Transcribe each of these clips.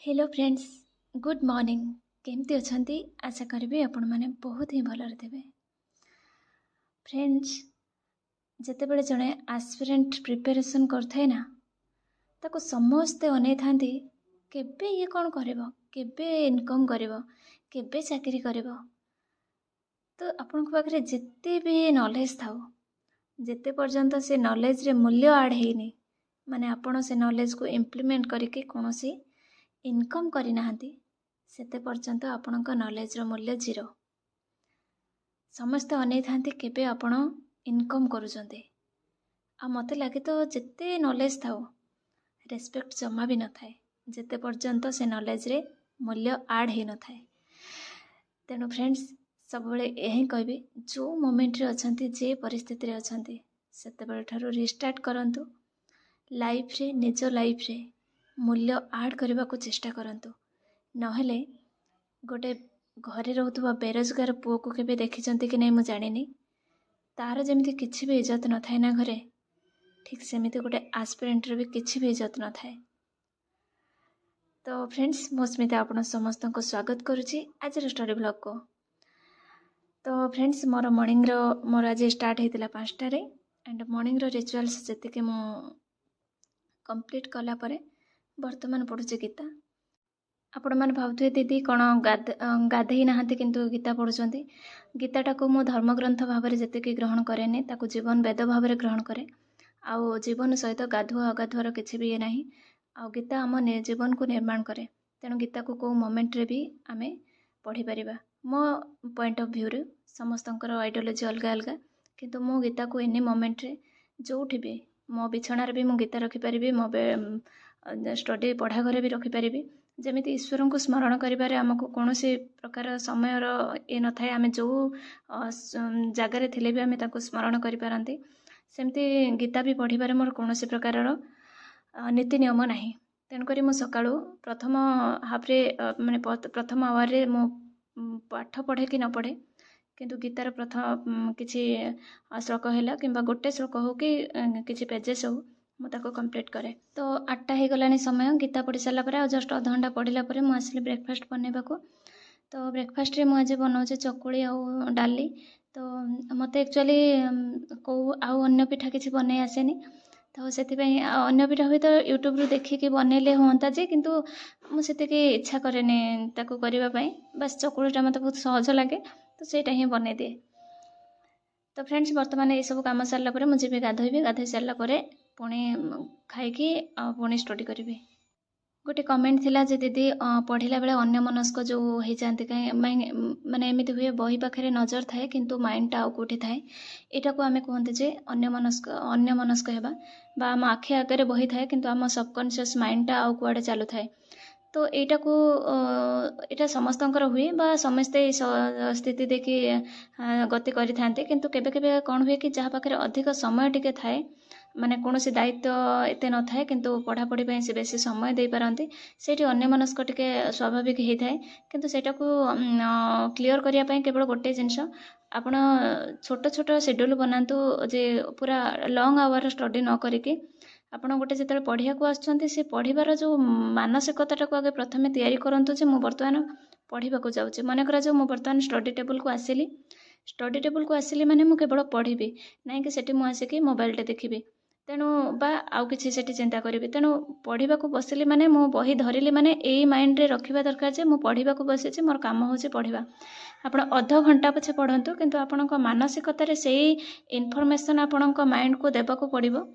Hello friends, good morning. केमती अछंती? आशा करी आपण मैंने बहुत ही भलरे थे। फ्रेंड्स, जितेबले जड़े आस्पिरेंट प्रिपेरेसन करथाए ना, ताको समस्ते अनै थांती केबे ये कौन करिवो, केबे इनकम करिवो, केबे चाकरी करिवो। तो आपण पाखरे जिते भी नॉलेज थाओ, जिते पर्यंत से नॉलेज रे मूल्य आड हेनी, माने आपण से नॉलेज को इम्प्लीमेंट करके कोनोसी इनकम करि नाहंती, सेते पर्यंत आपणक नॉलेज रो मूल्य जीरो। समस्ते अनै थांती केबे आपण इनकम करूचंते। आ मते लागे तो जिते नॉलेज थाओ रेस्पेक्ट जमा भी न थाए, जिते पर्यंत से नॉलेज रे मूल्य आड हे न थाए। तेणु फ्रेंड्स, सब बेले यही कहबी, जो मोमेंट रे अछंती, जे परिस्थिति रे अछंती, सेते बेले ठारो रिस्टार्ट करंतु। लाइफ रे, निज लाइफ रे मूल्य आड करने को चेष्टा करंतु। नहेले गोटे घरे रोथुवा बेरोजगार पुओ को केबे देखिचंती कि नहीं मु जानिनी, तार जेमिति किछि भी इज्जत न थाए ना घरे, ठीक सेमिति गोटे आस्पिरेंट रे भी किछि भी इज्जत न थाए। तो फ्रेंड्स, मो स्मिता आपण समस्त को स्वागत करुछि आज स्टोरी ब्लॉग को। तो फ्रेंड्स, मोर आज स्टार्ट होता 5 टारे एंड मॉर्निंग रो रिचुअल्स जति मु कंप्लीट कला परे वर्तमान पढ़ुचे गीता। आपण मैंने भावुए दीदी कौन गाधे ना किंतु गीता पढ़ुंट। गीताटा को मो धर्मग्रंथ भाव में जी ग्रहण कैनि, ताकू जीवन वेद भाव में ग्रहण करे। आउ जीवन सहित गाधुआ अगाधुआर किसी भी ये ना। आ गीता आम जीवन को निर्माण करे। तेणु गीता को कौ मोमेंट रे भी आम पढ़ी पारिबा। मो पॉइंट ऑफ व्यू रे समस्तंकर आइडियोलॉजी अलग अलग, किंतु मो गीता को एनी मोमेंट रे जोठी भी मो बिछणार भी मु गीता रखिपारि, मो स्टडी पढ़ा घरे भी रखिपारि। जमिति ईश्वर को स्मरण करिबारे आमको कौनसी प्रकार समयर ये न थाए, आमे जो जगार थिले भी आमे ताको स्मरण करि पारंती। सेमती गीता भी पढ़िबारे मोर कौनसी प्रकार नीति नियम नाही। तेणुकरी मु सकाळु प्रथम हाफ्रे माने प्रथम आवर रे मो पाठ पढ़े कि न पढ़े, किंतु गीतार प्रथम किछि श्लोक हैला किंबा गोटे श्लोक हो कि किछि पेजेस हो मुझे कंप्लीट करे। तो 8टा हो गलानी समय। गीता पढ़ी सारा पर जस्ट अध घंटा पढ़ला पर मुझे ब्रेकफास्ट बनैबा को। तो ब्रेकफास्ट रे मुझे बनाऊे चकुली आउ डाली। तो मत एक्चुअली कौ आउ अन्य पिठा किसी बनै आसेनी, तो से अन्य पिठा हुए तो यूट्यूब रू देखिकी बनैले हाँ जे, किंतु मुझे इच्छा कैनि ताकू करने। बस चकुलीटा मत बहुत सहज लगे, तो सेटा ही बनै दिए। तो फ्रेंड्स, बर्तमान ये सब कम सारा पर मुझे गाधोबी। गाधोई सारापर पुणी खाइकी पुणी स्टडी करी। गोटे कमेंट थिला जे दीदी पढ़ला बेले अन्य मनस्क जो हो जाती कहीं माने एमती हुए बही पाखे नजर थाए किंतु माइंडटा आउ कौटी थाए। यहाँ को आम कहते जे अन्य मनस्क हेबा बा आम आखि आगे बही थाए किंतु आम सबकनसीयस माइंडटा आउ कुआडे चालू थाए। तो यहाँ को यहाँ समस्तंकर हुए बा समस्ते स्थिति देखी गति करि थांते, किंतु केबे केबे कौन हुए कि जहाँ पाखे अधिक समय टिके थाए, माने कौनसी दायित्व एते न थाए किंतु पढ़ापढ़ी से बेसी समय दे पारंती, सेठी अन्य मनस्क टिके स्वाभाविक ही थाए। किंतु सेटा को क्लियर करिया पई केवल गोटे जिंस, आपण छोट छोट शेड्यूल बनातु जे पूरा लॉन्ग आवर स्टडी न करिके आपण गोटे जिते पढ़िया को आसुचंती से पढ़िबार जो मानसिकता को आगे प्रथमे तैयारी करंतु जे मु वर्तमान पढ़िबा को जाउची। मन करा जो मु वर्तमान स्टडी टेबल को आसिली माने मु केवल पढ़िबी नहीं कि सेठी मु आसिकी मोबाइल टे देखिबी, तेणु बा आउ किसी सेठी चिंता करिबी। तेणु पढ़िबा को बसिली माने मु बही धरिली माने एई माइंड रे रखिबा दरकार जे मु पढ़िबा को बसिछि, मोर काम होछि पढ़िबा। आपण अध घंटा पछे पढ़ंतु, किंतु आपणक मानसिकता रे सेई इनफॉरमेशन आपणक माइंड को देबा को पड़िबो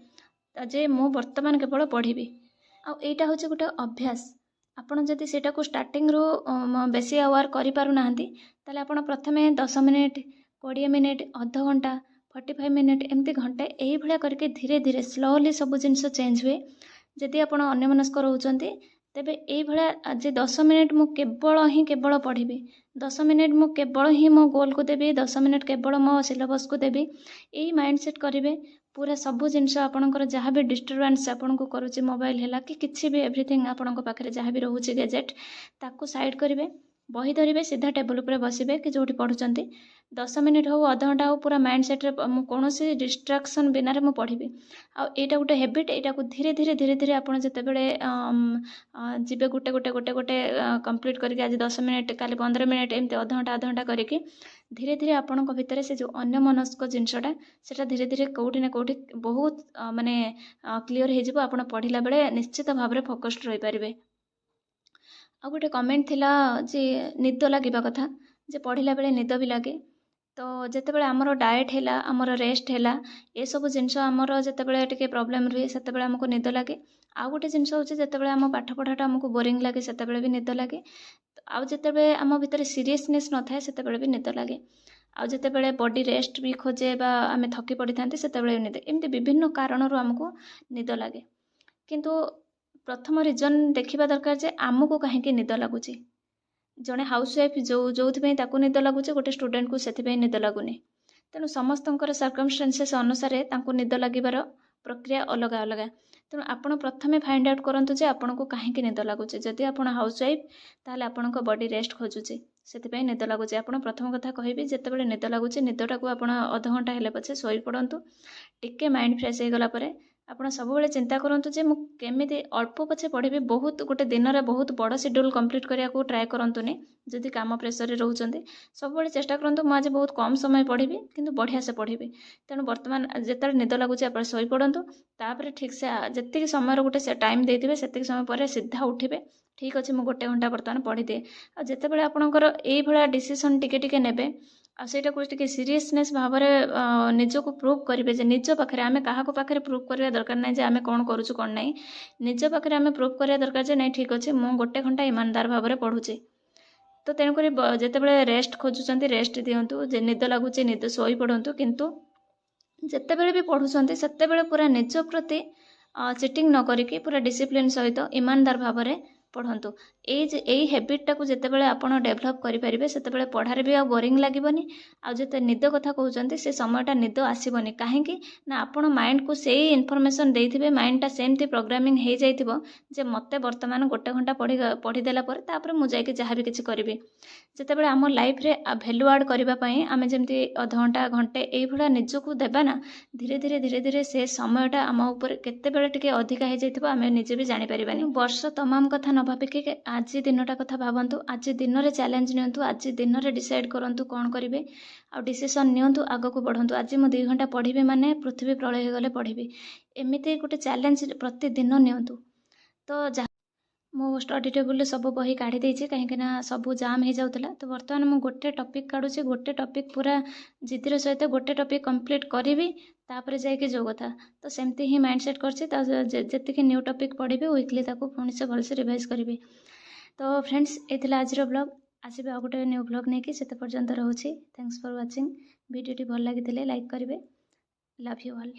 जे मु वर्तमान केवल पढ़िबी। आ एटा होछि गोटे अभ्यास। आपण जदि सेटा को स्टार्टिंग रो बेसी आवर करि पारु नाहंती, ताले आपण प्रथमे 10 मिनिट 20 मिनिट अध घंटा 45 मिनिट एमती घंटे यही भाया करके धीरे धीरे स्लोली सब जिनस चेंज हुए। जदि आपण अन्य मनस्क रोचंती तेबे एई भलिया जे 10 मिनिट मु केवल पढ़िबी, 10 मिनिट मु केवल ही मो गोल को देबी, 10 मिनिट केवल मो सिलेबस को देबी, एई माइंडसेट करिवे। पूरा सब जिनस आपणकर जहाँ भी डिस्टर्बेंस आपन को करूची, मोबाइल हैला कि किछि भी एवरीथिंग आपन को पाखरे जहाँ भी रहूची गैजेट, ताकू साइड करिवे। बही धरिबे सीधा टेबल उपरे बसिबे कि जोठी पढुचंती 10 मिनिट हो अध घंटा हो पूरा माइंड सेट रे कौन सी डिस्ट्राक्शन बिना रे मु पढ़ी आ एटा गोटे हैबिट एटा को धीरे धीरे आपण जते बेले जिबे गोटे गोटे गोटे गोटे कंप्लीट करके आज 10 मिनिट काली 15 मिनिट एमते अध घंटा करके धीरे धीरे आपणको भितर से जो अन्य मनस्क जिनसटा सेटा धीरे धीरे कोठी ना कोठी बहुत माने क्लियर हे जिवो आपण पढ़िला बेले निश्चित भाव रे फोकस्ड रही पारिबे। आ गोटे कमेंट थिला जे निद लागिबा कथा जे पढ़िला बेले निद भी लागे तो जितेबाला आमर डाएट है आमर रेस्ट है ये सब जिनस आमर जितेबाला टिके प्रॉब्लम रुए सेतेबाला हमको निद लगे। आउ गोटे जिनस होचे जितेबाला आम पाठ पढ़ाटा हमको बोरिंग लगे सेतेबाला भी निद लगे। आउ जितेबाला आम भितर सीरियसनेस न थाए सेतेबाला भी निद लगे। आउ जितेबाला बॉडी रेस्ट भी खोजे बा आमे थकी पड़ी थांते सेतेबाला भी निद एमती विभिन्न कारणरू हमको निद लगे। किंतु प्रथम रीजन देखिबा दरकार जे आमको काहेकि निद लागुची। जड़े हाउसवाइफ जो ताकू निद लगुचे गोटे स्टूडेंट को से निद लगुनि तेणु समस्तंकर सर्कमस्टेंसेस अनुसार तांको निद लगिबार प्रक्रिया अलग अलग। तेणु आपण प्रथमे फाइंड आउट करंतु जे आपण को काहेकि निद लगुचे। जदि आपण हाउसवाइफ ताहले आपण को बॉडी रेस्ट खोजुचे से निद लगुचे। आपण प्रथम कथा कहबी जेतेबेले निद लगुचे निदटा को आपण अध घंटा हेले पछे सोई पड़ंतु टिके माइंड फ्रेश हो गला परे आपण सब बेले चिंता करंतु जे मु केमिति अल्प पछे पढ़ी बहुत गोटे दिन रे बहुत बड़ शेड्यूल कंप्लीट करिया को ट्राई करंतुनी। जदि काम प्रेशर रे रहउचंदी सब बेले चेष्टा करंतु मु आज बहुत कम समय पढ़ी किंतु बढ़िया से पढ़ी। तेणु वर्तमान जेते निद लागुचे आपण सोई पड़ंतु तापर ठीक से जति समय गोटे से टाइम देथिबे सेति समय पर सीधा उठिबे ठीक अच्छे मु गोटे घंटा वर्तमान पढ़ी दिए। आ जेतेबेले आपणकर एई भळा डिसीजन टिके टिके नेबे आ सेटा को टिके सीरियसनेस भाव में निजको प्रूव करेंगे जे निज पाखे आम क्या पाखे प्रूव करवा दरकार ना जे आम कौन करूँ कौन ना निज पाखे आम प्रूव करवा दरकार जे नहीं ठीक अच्छे मु गोटे घंटा ईमानदार भाव में पढ़ुचे। तो तेणुक जितेबाला रेस्ट खोजुंट रेस्ट दिंतु जे निद लगुच निद शोई पड़तु किंतु जितेबाला भी पढ़ुंट से पूरा निज प्रति चिटिंग न करिकी पूरा डिसिप्लिन सहित ईमानदार भाव में पढ़ंतु। यही हैबिटा को जितेबाला आपण डेभलप करेंगे से पढ़ारे भी बोरिंग लगभनी आ जिते निद कथा कहते से समयटा निद आसबनी कहीं ना आपण माइंड को से इनफॉरमेशन देथिबे माइंडटा सेमती प्रोग्रामिंग हो जाइथिबो जे मते वर्तमान गोटे घंटा पढ़ीदेला तापर मु जाइके जहाँ भी किसी करी जितेबाला आम लाइफ रे भैल्यू आड करने आम जमी अध घंटा घंटे ये निजको देबा ना धीरे धीरे धीरे धीरे से समयटा आम उपर केतेबेले टिके अधिका हो जाइथिबो आम निजे भी जानि परिबानी। वर्ष तमाम कथा न भाविकी आज दिनटा कथा भावतु आज दिन में चैलेंज नियंतु आज दिन में डिसाइड करंतु कौन करेंगे आ डिसीजन नियंतु आग को बढ़ंतु। आज मु 2 घंटा पढ़ी माने पृथ्वी प्रलय हो गले पढ़ी एमती गोटे चैलेंज प्रतिदिन नियंतु। तो मो स्टडी टेबुल सब बही काढ़ी देछि कहीं सब जाम हो जाउतला तो वर्तमान मु गोटे टॉपिक काढुछि गोटे टॉपिक पूरा जिद्दर सहित गोटे टॉपिक कंप्लीट करी तापर जाइके जो कथा तो सेमती ही माइंड सेट करछि जेतिके न्यू टॉपिक पढ़ी वीकली ताको पुणी से भलसे रिवाइज करी। तो फ्रेंड्स ये आज ब्लॉग आसबे आ गोटे न्यू ब्लॉग नहीं कि से पर्यंत रोचे। थैंक्स फॉर वाचिंग वीडियो भल लगी लाइक करेंगे। Love you all.